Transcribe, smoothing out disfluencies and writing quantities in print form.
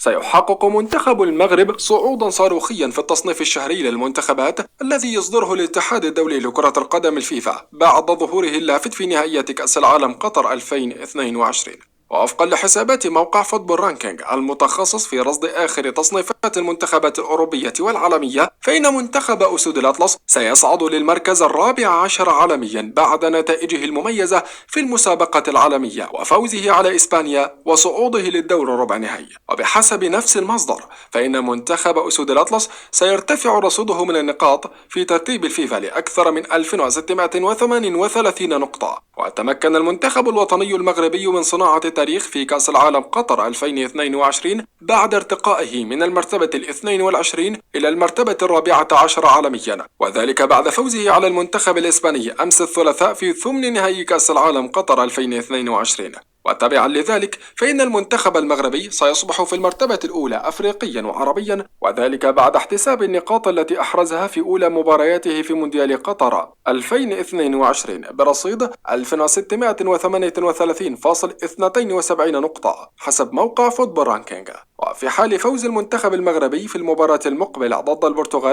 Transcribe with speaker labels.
Speaker 1: سيحقق منتخب المغرب صعودا صاروخيا في التصنيف الشهري للمنتخبات الذي يصدره الاتحاد الدولي لكرة القدم الفيفا بعد ظهوره اللافت في نهائيات كأس العالم قطر 2022. ووفقا لحسابات موقع فوتبول رانكينج المتخصص في رصد آخر تصنيفات المنتخبات الأوروبية والعالمية، فإن منتخب أسود الأطلس سيصعد للمركز الرابع عشر عالميا بعد نتائجه المميزة في المسابقة العالمية وفوزه على إسبانيا وصعوده للدور ربع نهائي. وبحسب نفس المصدر فإن منتخب أسود الأطلس سيرتفع رصيده من النقاط في ترتيب الفيفا لأكثر من 1638 نقطة. وتمكن المنتخب الوطني المغربي من صناعة التاريخ في كأس العالم قطر 2022 بعد ارتقائه من المرتبة الاثنين والعشرين إلى المرتبة الرابعة عشر عالميا، وذلك بعد فوزه على المنتخب الإسباني أمس الثلاثاء في ثمن نهائي كأس العالم قطر 2022. وتبعا لذلك فإن المنتخب المغربي سيصبح في المرتبة الأولى أفريقيا وعربيا، وذلك بعد احتساب النقاط التي أحرزها في أولى مبارياته في مونديال قطر 2022 برصيد 1638.72 نقطة حسب موقع فوتبول رانكينج. وفي حال فوز المنتخب المغربي في المباراة المقبلة ضد البرتغال